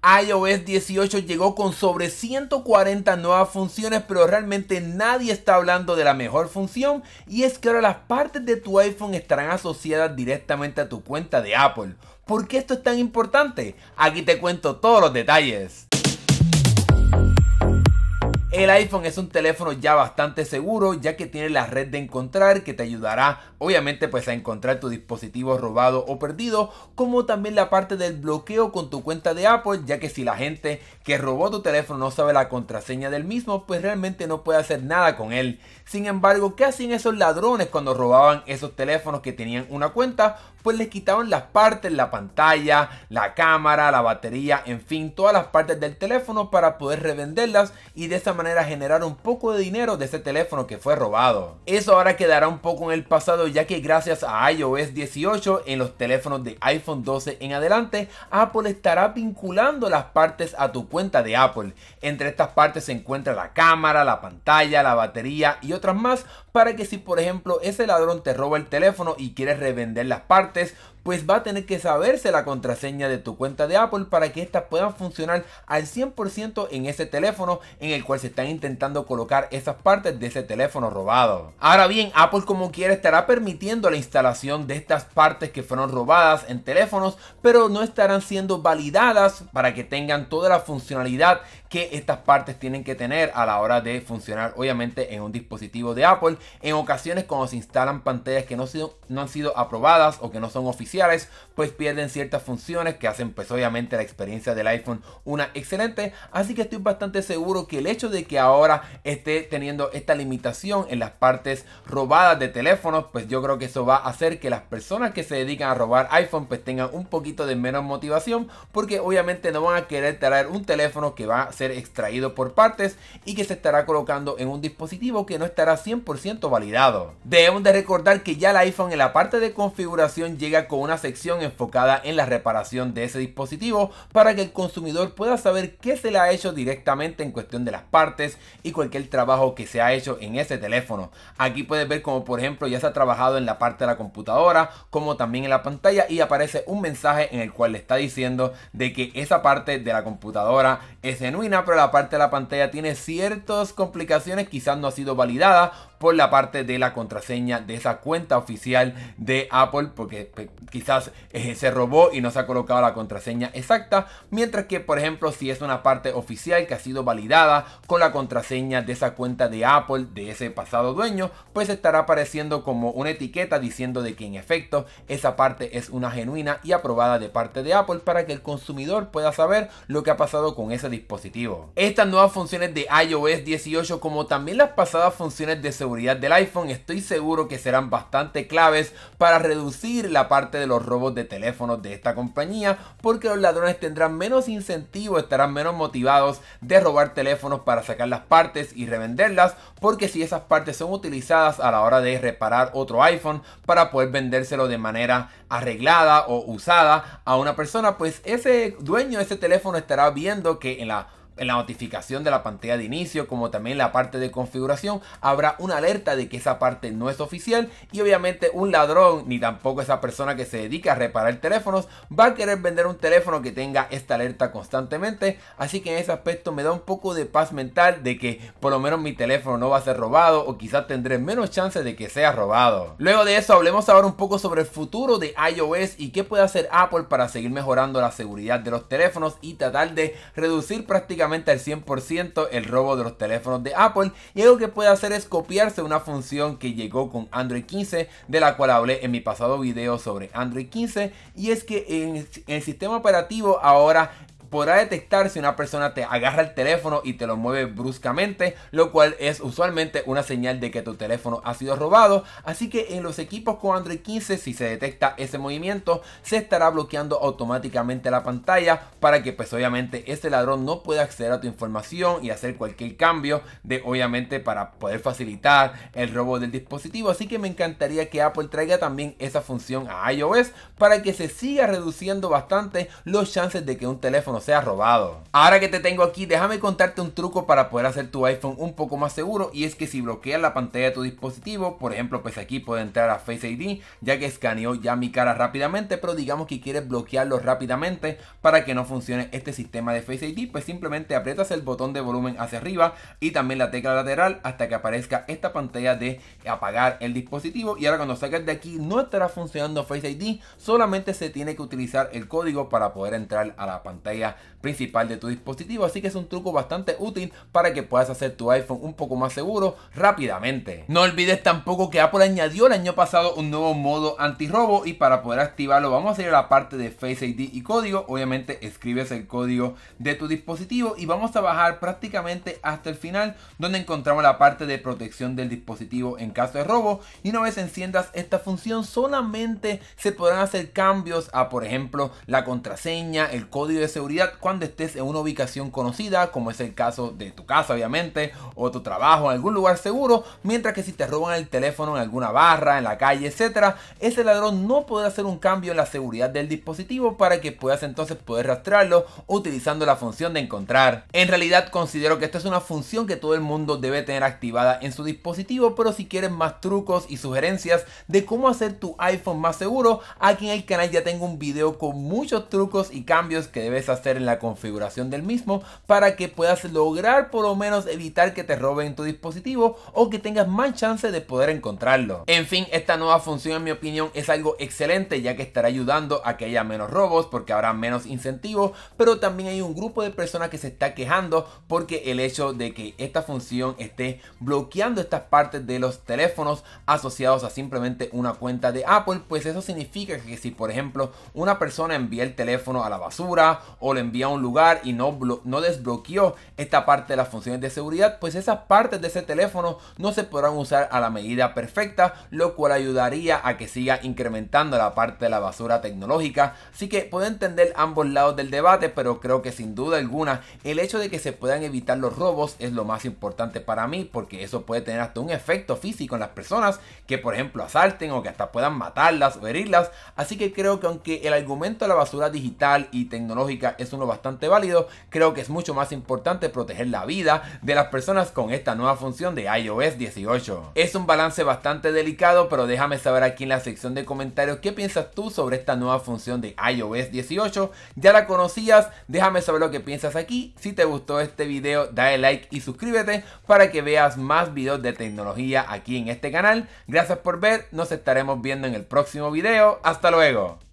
iOS 18 llegó con sobre 140 nuevas funciones, pero realmente nadie está hablando de la mejor función, y es que ahora las partes de tu iPhone estarán asociadas directamente a tu cuenta de Apple. ¿Por qué esto es tan importante? Aquí te cuento todos los detalles. El iPhone es un teléfono ya bastante seguro, ya que tiene la red de encontrar que te ayudará obviamente pues a encontrar tu dispositivo robado o perdido, como también la parte del bloqueo con tu cuenta de Apple, ya que si la gente que robó tu teléfono no sabe la contraseña del mismo, pues realmente no puede hacer nada con él. Sin embargo, ¿qué hacían esos ladrones cuando robaban esos teléfonos que tenían una cuenta? Pues les quitaban las partes, la pantalla, la cámara, la batería, en fin, todas las partes del teléfono para poder revenderlas y de esa manera generar un poco de dinero de ese teléfono que fue robado. Eso ahora quedará un poco en el pasado, ya que gracias a iOS 18 en los teléfonos de iPhone 12 en adelante, Apple estará vinculando las partes a tu cuenta de Apple. Entre estas partes se encuentra la cámara, la pantalla, la batería y otras más, para que si por ejemplo ese ladrón te roba el teléfono y quieres revender las partes, pues va a tener que saberse la contraseña de tu cuenta de Apple para que éstas puedan funcionar al 100% en ese teléfono en el cual se están intentando colocar esas partes de ese teléfono robado. Ahora bien, Apple como quiera estará permitiendo la instalación de estas partes que fueron robadas en teléfonos, pero no estarán siendo validadas para que tengan toda la funcionalidad que estas partes tienen que tener a la hora de funcionar obviamente en un dispositivo de Apple. En ocasiones cuando se instalan pantallas que no han sido aprobadas o que no son oficiales, pues pierden ciertas funciones que hacen pues obviamente la experiencia del iPhone una excelente. Así que estoy bastante seguro que el hecho de que ahora esté teniendo esta limitación en las partes robadas de teléfonos, pues yo creo que eso va a hacer que las personas que se dedican a robar iPhone pues tengan un poquito de menos motivación, porque obviamente no van a querer traer un teléfono que va a ser extraído por partes y que se estará colocando en un dispositivo que no estará 100% validado. Debemos de recordar que ya el iPhone en la parte de configuración llega con una sección enfocada en la reparación de ese dispositivo para que el consumidor pueda saber qué se le ha hecho directamente en cuestión de las partes y cualquier trabajo que se ha hecho en ese teléfono. Aquí puedes ver como por ejemplo ya se ha trabajado en la parte de la computadora como también en la pantalla, y aparece un mensaje en el cual le está diciendo de que esa parte de la computadora es genuina, pero la parte de la pantalla tiene ciertas complicaciones, quizás no ha sido validada por la parte de la contraseña de esa cuenta oficial de Apple, porque quizás se robó y no se ha colocado la contraseña exacta, mientras que por ejemplo si es una parte oficial que ha sido validada con la contraseña de esa cuenta de Apple de ese pasado dueño, pues estará apareciendo como una etiqueta diciendo de que en efecto esa parte es una genuina y aprobada de parte de Apple, para que el consumidor pueda saber lo que ha pasado con ese dispositivo. Estas nuevas funciones de iOS 18, como también las pasadas funciones de seguridad del iPhone, estoy seguro que serán bastante claves para reducir la parte de los robos de teléfonos de esta compañía, porque los ladrones tendrán menos incentivo, estarán menos motivados de robar teléfonos para sacar las partes y revenderlas, porque si esas partes son utilizadas a la hora de reparar otro iPhone para poder vendérselo de manera arreglada o usada a una persona, pues ese dueño de ese teléfono estará viendo que en la notificación de la pantalla de inicio, como también la parte de configuración, habrá una alerta de que esa parte no es oficial, y obviamente un ladrón ni tampoco esa persona que se dedica a reparar teléfonos va a querer vender un teléfono que tenga esta alerta constantemente. Así que en ese aspecto me da un poco de paz mental de que por lo menos mi teléfono no va a ser robado, o quizás tendré menos chances de que sea robado. Luego de eso hablemos ahora un poco sobre el futuro de iOS y qué puede hacer Apple para seguir mejorando la seguridad de los teléfonos y tratar de reducir prácticamente al 100% el robo de los teléfonos de Apple. Y algo que puede hacer es copiarse una función que llegó con Android 15, de la cual hablé en mi pasado video sobre Android 15, y es que en el sistema operativo ahora podrá detectar si una persona te agarra el teléfono y te lo mueve bruscamente, lo cual es usualmente una señal de que tu teléfono ha sido robado. Así que en los equipos con Android 15, si se detecta ese movimiento, se estará bloqueando automáticamente la pantalla para que pues obviamente ese ladrón no pueda acceder a tu información y hacer cualquier cambio de obviamente para poder facilitar el robo del dispositivo. Así que me encantaría que Apple traiga también esa función a iOS para que se siga reduciendo bastante los chances de que un teléfono sea robado. Ahora que te tengo aquí, déjame contarte un truco para poder hacer tu iPhone un poco más seguro, y es que si bloqueas la pantalla de tu dispositivo, por ejemplo, pues aquí puedo entrar a Face ID, ya que escaneó ya mi cara rápidamente, pero digamos que quieres bloquearlo rápidamente para que no funcione este sistema de Face ID, pues simplemente aprietas el botón de volumen hacia arriba y también la tecla lateral hasta que aparezca esta pantalla de apagar el dispositivo, y ahora cuando salgas de aquí no estará funcionando Face ID, solamente se tiene que utilizar el código para poder entrar a la pantalla principal de tu dispositivo. Así que es un truco bastante útil para que puedas hacer tu iPhone un poco más seguro rápidamente. No olvides tampoco que Apple añadió el año pasado un nuevo modo antirrobo, y para poder activarlo vamos a ir a la parte de Face ID y código. Obviamente escribes el código de tu dispositivo y vamos a bajar prácticamente hasta el final, donde encontramos la parte de protección del dispositivo en caso de robo, y una vez enciendas esta función solamente se podrán hacer cambios a, por ejemplo, la contraseña, el código de seguridad cuando estés en una ubicación conocida, como es el caso de tu casa obviamente, o tu trabajo en algún lugar seguro, mientras que si te roban el teléfono en alguna barra, en la calle, etcétera, ese ladrón no podrá hacer un cambio en la seguridad del dispositivo para que puedas entonces poder rastrearlo utilizando la función de encontrar. En realidad considero que esta es una función que todo el mundo debe tener activada en su dispositivo, pero si quieres más trucos y sugerencias de cómo hacer tu iPhone más seguro, aquí en el canal ya tengo un video con muchos trucos y cambios que debes hacer en la configuración del mismo para que puedas lograr por lo menos evitar que te roben tu dispositivo o que tengas más chance de poder encontrarlo. En fin, esta nueva función en mi opinión es algo excelente, ya que estará ayudando a que haya menos robos porque habrá menos incentivos, pero también hay un grupo de personas que se está quejando porque el hecho de que esta función esté bloqueando estas partes de los teléfonos asociados a simplemente una cuenta de Apple, pues eso significa que si por ejemplo una persona envía el teléfono a la basura o lo envía a un lugar y no desbloqueó esta parte de las funciones de seguridad, pues esas partes de ese teléfono no se podrán usar a la medida perfecta, lo cual ayudaría a que siga incrementando la parte de la basura tecnológica. Así que puedo entender ambos lados del debate, pero creo que sin duda alguna el hecho de que se puedan evitar los robos es lo más importante para mí, porque eso puede tener hasta un efecto físico en las personas que por ejemplo asalten o que hasta puedan matarlas o herirlas. Así que creo que aunque el argumento de la basura digital y tecnológica es uno bastante válido, creo que es mucho más importante proteger la vida de las personas con esta nueva función de iOS 18. Es un balance bastante delicado, pero déjame saber aquí en la sección de comentarios qué piensas tú sobre esta nueva función de iOS 18. ¿Ya la conocías? Déjame saber lo que piensas aquí. Si te gustó este video, dale like y suscríbete para que veas más videos de tecnología aquí en este canal. Gracias por ver, nos estaremos viendo en el próximo video. Hasta luego.